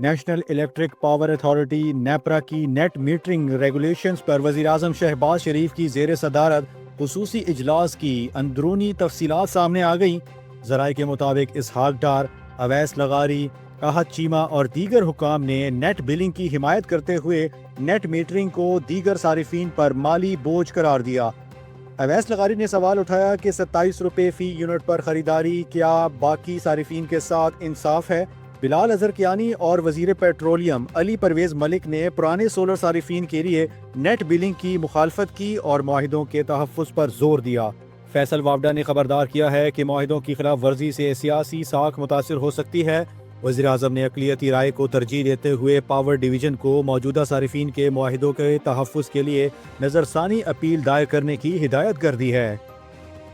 National electric power authority NEPRA کی net metering regulations پر وزیراعظم شہباز شریف کی زیر صدارت خصوصی اجلاس کی اندرونی تفصیلات سامنے آ گئیں۔ ذرائع کے مطابق اسحاق ڈار، اویس لغاری، احد چیمہ اور دیگر حکام نے نیٹ بلنگ کی حمایت کرتے ہوئے نیٹ میٹرنگ کو دیگر صارفین پر مالی بوجھ قرار دیا۔ اویس لغاری نے سوال اٹھایا کہ 27 روپے فی یونٹ پر خریداری کیا باقی صارفین کے ساتھ انصاف ہے؟ بلال اظہر کیانی اور وزیر پیٹرولیم علی پرویز ملک نے پرانے سولر صارفین کے لیے نیٹ بلنگ کی مخالفت کی اور معاہدوں کے تحفظ پر زور دیا۔ فیصل وابڈا نے خبردار کیا ہے کہ معاہدوں کی خلاف ورزی سے سیاسی ساکھ متاثر ہو سکتی ہے۔ وزیراعظم نے اقلیتی رائے کو ترجیح دیتے ہوئے پاور ڈویژن کو موجودہ صارفین کے معاہدوں کے تحفظ کے لیے نظر ثانی اپیل دائر کرنے کی ہدایت کر دی ہے۔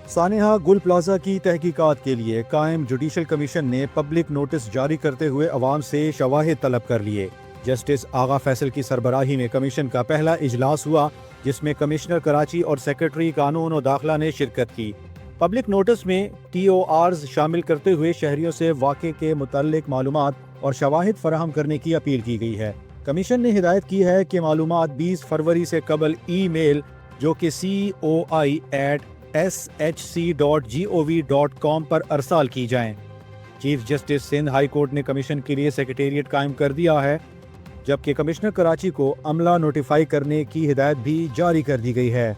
سانحہ گل پلازہ کی تحقیقات کے لیے قائم جوڈیشل کمیشن نے پبلک نوٹس جاری کرتے ہوئے عوام سے شواہد طلب کر لیے۔ جسٹس آغا فیصل کی سربراہی میں کمیشن کا پہلا اجلاس ہوا، جس میں کمشنر کراچی اور سیکرٹری قانون و داخلہ نے شرکت کی۔ پبلک نوٹس میں ٹی او آرز شامل کرتے ہوئے شہریوں سے واقعے کے متعلق معلومات اور شواہد فراہم کرنے کی اپیل کی گئی ہے۔ کمیشن نے ہدایت کی ہے کہ معلومات 20 فروری سے قبل ای میل جو کہ coi@shc.gov.com پر ارسال کی جائیں۔ Chief justice Sindh high court نے کمیشن کے لیے سیکریٹریٹ قائم کر دیا ہے، جبکہ کمشنر کراچی کو عملہ نوٹیفائی کرنے کی ہدایت بھی جاری کر دی گئی ہے۔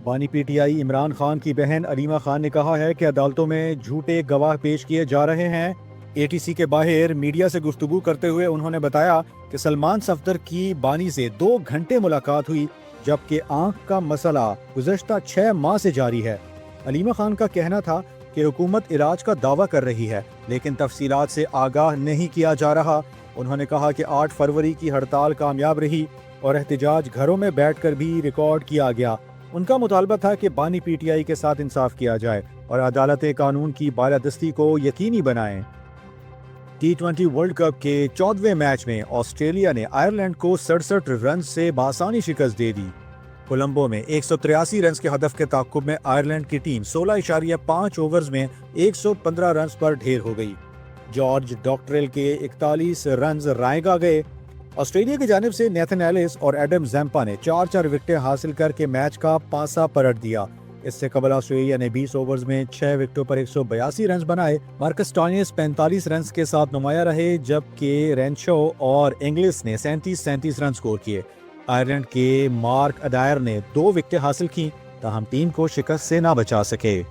بانی P T I Imran Khan کی بہن علیمہ خان نے کہا ہے کہ عدالتوں میں جھوٹے گواہ پیش کیے جا رہے ہیں۔ اے ٹی سی کے باہر میڈیا سے گفتگو کرتے ہوئے انہوں نے بتایا کہ سلمان صفدر کی بانی سے 2 گھنٹے ملاقات ہوئی، جبکہ آنکھ کا مسئلہ گزشتہ 6 ماہ سے جاری ہے۔ علیمہ خان کا کہنا تھا کہ حکومت علاج کا دعویٰ کر رہی ہے، لیکن تفصیلات سے آگاہ نہیں کیا جا رہا۔ انہوں نے کہا کہ 8 فروری کی ہڑتال کامیاب رہی اور احتجاج گھروں میں بیٹھ کر بھی ریکارڈ کیا گیا۔ ان کا مطالبہ تھا کہ بانی پی ٹی آئی کے ساتھ انصاف کیا جائے اور عدالت قانون کی بالادستی کو یقینی بنائیں۔ T20 ورلڈ کپ کے 14ویں میچ میں آسٹریلیا نے آئرلینڈ کو 67 رنز سے بآسانی شکست دے دی۔ کولمبو میں 183 رنز کے ہدف کے تعاقب میں آئرلینڈ کی ٹیم 16.5 اوورز میں 115 رنز پر ڈھیر ہو گئی۔ جارج ڈاکٹریل کے 41 رنز رائیگاں گئے۔ آسٹریلیا کی جانب سے نیتھن ایلس اور ایڈم زیمپا نے 4 وکٹیں حاصل کر کے میچ کا پانسا پلٹ دیا۔ اس سے قبل آسٹریلیا نے 20 اوورز میں 6 وکٹوں پر 182 رنز بنائے۔ مارکس ٹانیس 45 رنز کے ساتھ نمایاں رہے، جبکہ رینشو اور انگلس نے 37 رن سکور کیے۔ آئرلینڈ کے مارک اڈائر نے 2 وکٹیں حاصل کیں، تاہم ٹیم کو شکست سے نہ بچا سکے۔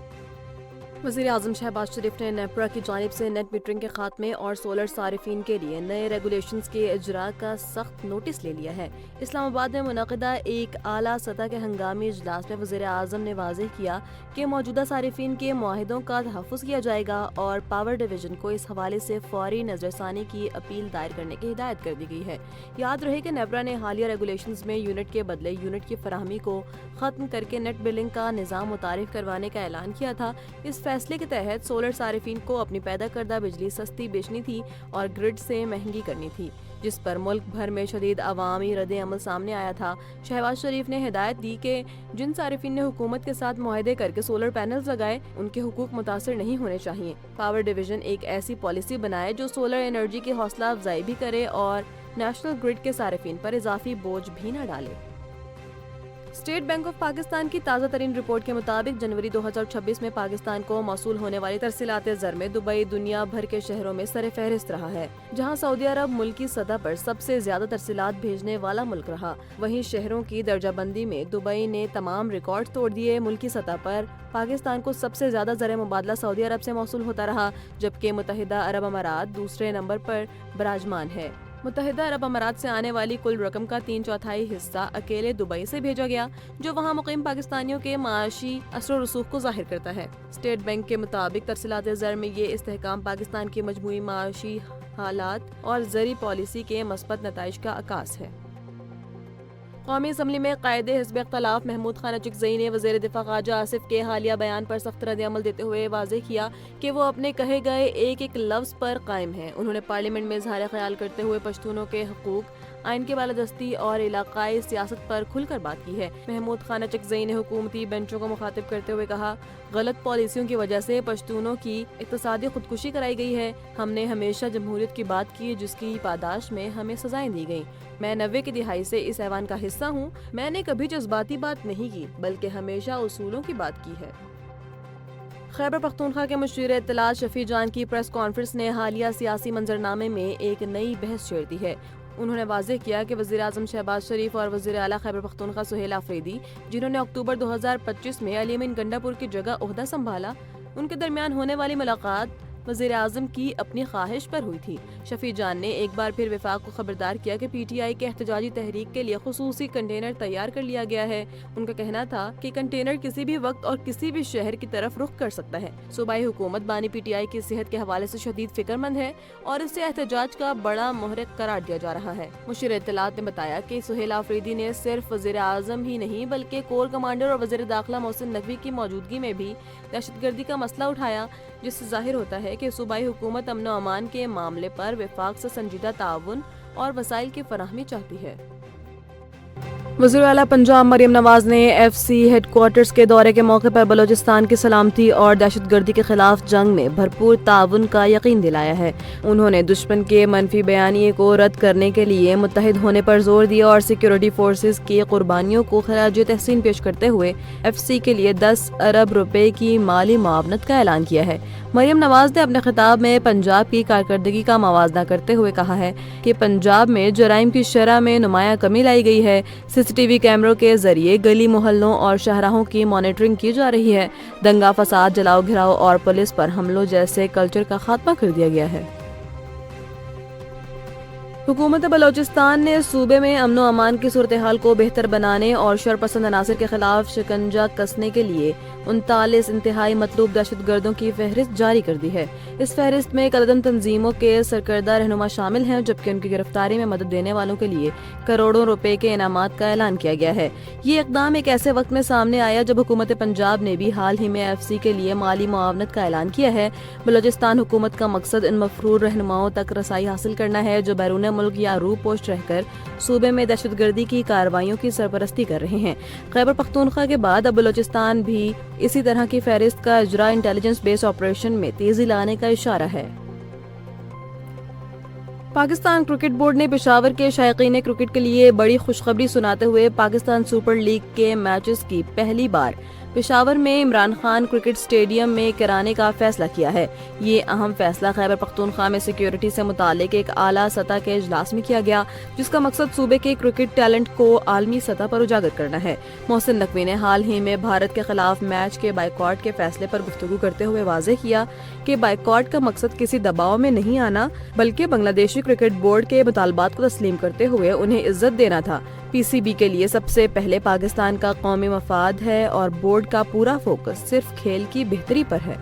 وزیر اعظم شہباز شریف نے نیپرا کی جانب سے نیٹ میٹرنگ کے خاتمے اور سولر صارفین کے لیے نئے ریگولیشنز کے اجراء کا سخت نوٹس لے لیا ہے۔ اسلام آباد میں منعقدہ ایک اعلیٰ سطح کے ہنگامی اجلاس میں وزیر اعظم نے واضح کیا کہ موجودہ صارفین کے معاہدوں کا تحفظ کیا جائے گا اور پاور ڈویژن کو اس حوالے سے فوری نظر ثانی کی اپیل دائر کرنے کی ہدایت کر دی گئی ہے۔ یاد رہے کہ نیپرا نے حالیہ ریگولیشنز میں یونٹ کے بدلے یونٹ کی فراہمی کو ختم کر کے نیٹ بلنگ کا نظام متعارف کروانے کا اعلان کیا تھا۔ اس فیصلے کے تحت سولر صارفین کو اپنی پیدا کردہ بجلی سستی بیچنی تھی اور گرڈ سے مہنگی کرنی تھی، جس پر ملک بھر میں شدید عوامی رد عمل سامنے آیا تھا۔ شہباز شریف نے ہدایت دی کہ جن صارفین نے حکومت کے ساتھ معاہدے کر کے سولر پینلز لگائے، ان کے حقوق متاثر نہیں ہونے چاہیے۔ پاور ڈویژن ایک ایسی پالیسی بنائے جو سولر انرجی کی حوصلہ افزائی بھی کرے اور نیشنل گرڈ کے صارفین پر اضافی بوجھ بھی نہ ڈالے۔ اسٹیٹ بینک آف پاکستان کی تازہ ترین رپورٹ کے مطابق جنوری 2026 میں پاکستان کو موصول ہونے والی ترسیلات زر میں دبئی دنیا بھر کے شہروں میں سر فہرست رہا ہے، جہاں سعودی عرب ملکی سطح پر سب سے زیادہ ترسیلات بھیجنے والا ملک رہا۔ وہیں شہروں کی درجہ بندی میں دبئی نے تمام ریکارڈ توڑ دیے۔ ملکی سطح پر پاکستان کو سب سے زیادہ زر مبادلہ سعودی عرب سے موصول ہوتا رہا، جبکہ متحدہ عرب امارات دوسرے نمبر پر براجمان ہے۔ متحدہ عرب امارات سے آنے والی کل رقم کا 3/4 حصہ اکیلے دبئی سے بھیجا گیا، جو وہاں مقیم پاکستانیوں کے معاشی اثر و رسوخ کو ظاہر کرتا ہے۔ اسٹیٹ بینک کے مطابق ترسیلات زر میں یہ استحکام پاکستان کی مجموعی معاشی حالات اور زرعی پالیسی کے مثبت نتائج کا عکاس ہے۔ قومی اسمبلی میں قائد حزب اختلاف محمود خان اچکزئی نے وزیر دفاع خواجہ آصف کے حالیہ بیان پر سخت رد عمل دیتے ہوئے واضح کیا کہ وہ اپنے کہے گئے ایک ایک لفظ پر قائم ہیں۔ انہوں نے پارلیمنٹ میں اظہار خیال کرتے ہوئے پشتونوں کے حقوق، آئین کی بالادستی اور علاقائی سیاست پر کھل کر بات کی ہے۔ محمود خان اچکزئی نے حکومتی بینچوں کو مخاطب کرتے ہوئے کہا، غلط پالیسیوں کی وجہ سے پشتونوں کی اقتصادی خودکشی کرائی گئی ہے۔ ہم نے ہمیشہ جمہوریت کی بات کی جس کی پاداش میں ہمیں سزائیں دی گئیں۔ میں 90 کی دہائی سے اس ایوان کا حصہ ہوں۔ میں نے کبھی جذباتی بات نہیں کی بلکہ ہمیشہ اصولوں کی بات کی ہے۔ خیبر پختونخوا کے مشیر اطلاعات شفیع جان کی پریس کانفرنس نے حالیہ سیاسی منظرنامے میں ایک نئی بحث چھیڑ دی ہے۔ انہوں نے واضح کیا کہ وزیر اعظم شہباز شریف اور وزیر اعلیٰ خیبر پختونخوا سہیل آفریدی، جنہوں نے اکتوبر 2025 میں علی امین گنڈا پور کی جگہ عہدہ سنبھالا، ان کے درمیان ہونے والی ملاقات وزیر اعظم کی اپنی خواہش پر ہوئی تھی۔ شفیع جان نے ایک بار پھر وفاق کو خبردار کیا کہ پی ٹی آئی کے احتجاجی تحریک کے لیے خصوصی کنٹینر تیار کر لیا گیا ہے۔ ان کا کہنا تھا کہ کنٹینر کسی بھی وقت اور کسی بھی شہر کی طرف رخ کر سکتا ہے۔ صوبائی حکومت بانی پی ٹی آئی کی صحت کے حوالے سے شدید فکر مند ہے اور اسے احتجاج کا بڑا محرک قرار دیا جا رہا ہے۔ مشیر اطلاعات نے بتایا کہ سہیل آفریدی نے صرف وزیر اعظم ہی نہیں بلکہ کور کمانڈر اور وزیر داخلہ محسن نقوی کی موجودگی میں بھی دہشت گردی کا مسئلہ اٹھایا، جس سے ظاہر ہوتا ہے کہ صوبائی حکومت امن و امان کے معاملے پر وفاق سے سنجیدہ تعاون اور وسائل کی فراہمی چاہتی ہے۔ وزیر اعلیٰ پنجاب مریم نواز نے ایف سی ہیڈ کوارٹرز کے دورے کے موقع پر بلوچستان کی سلامتی اور دہشت گردی کے خلاف جنگ میں بھرپور تعاون کا یقین دلایا ہے۔ انہوں نے دشمن کے منفی بیانیے کو رد کرنے کے لیے متحد ہونے پر زور دیا اور سیکیورٹی فورسز کی قربانیوں کو خراج تحسین پیش کرتے ہوئے ایف سی کے لیے 10 ارب روپے کی مالی معاونت کا اعلان کیا ہے۔ مریم نواز نے اپنے خطاب میں پنجاب کی کارکردگی کا موازنہ کرتے ہوئے کہا ہے کہ پنجاب میں جرائم کی شرح میں نمایاں کمی لائی گئی ہے۔ سی سی ٹی وی کیمروں کے ذریعے گلی محلوں اور شاہراہوں کی مانیٹرنگ کی جا رہی ہے۔ دنگا فساد، جلاؤ گھراؤ اور پولیس پر حملوں جیسے کلچر کا خاتمہ کر دیا گیا ہے۔ حکومت بلوچستان نے صوبے میں امن و امان کی صورتحال کو بہتر بنانے اور شرپسند عناصر کے خلاف شکنجہ کسنے کے لیے 39 انتہائی مطلوب دہشت گردوں کی فہرست جاری کر دی ہے۔ اس فہرست میں عدد تنظیموں کے سرکردہ رہنما شامل ہیں، جبکہ ان کی گرفتاری میں مدد دینے والوں کے لیے کروڑوں روپے کے انعامات کا اعلان کیا گیا ہے۔ یہ اقدام ایک ایسے وقت میں سامنے آیا جب حکومت پنجاب نے بھی حال ہی میں ایف سی کے لیے مالی معاونت کا اعلان کیا ہے۔ بلوچستان حکومت کا مقصد ان مفرور رہنماؤں تک رسائی حاصل کرنا ہے جو بیرون ملک یا روح پوسٹ رہ کر صوبے میں دہشت گردی کی کارروائیوں کی سرپرستی کر رہے ہیں۔ خیبر پختونخوا کے بعد اب بلوچستان بھی اسی طرح کی فہرست کا اجرا انٹیلیجنس بیس آپریشن میں تیزی لانے کا اشارہ ہے۔ پاکستان کرکٹ بورڈ نے پشاور کے شائقین کرکٹ کے لیے بڑی خوشخبری سناتے ہوئے پاکستان سپر لیگ کے میچز کی پہلی بار پشاور میں عمران خان کرکٹ سٹیڈیم میں کرانے کا فیصلہ کیا ہے۔ یہ اہم فیصلہ خیبر پختونخوا میں سیکیورٹی سے متعلق ایک اعلیٰ سطح کے اجلاس میں کیا گیا، جس کا مقصد صوبے کے کرکٹ ٹیلنٹ کو عالمی سطح پر اجاگر کرنا ہے۔ محسن نقوی نے حال ہی میں بھارت کے خلاف میچ کے بائیکاٹ کے فیصلے پر گفتگو کرتے ہوئے واضح کیا کہ بائیکاٹ کا مقصد کسی دباؤ میں نہیں آنا بلکہ بنگلہ دیشی کرکٹ بورڈ کے مطالبات کو تسلیم کرتے ہوئے انہیں عزت دینا تھا۔ پی سی بی کے لیے سب سے پہلے پاکستان کا قومی مفاد ہے اور بورڈ کا پورا فوکس صرف کھیل کی بہتری پر ہے۔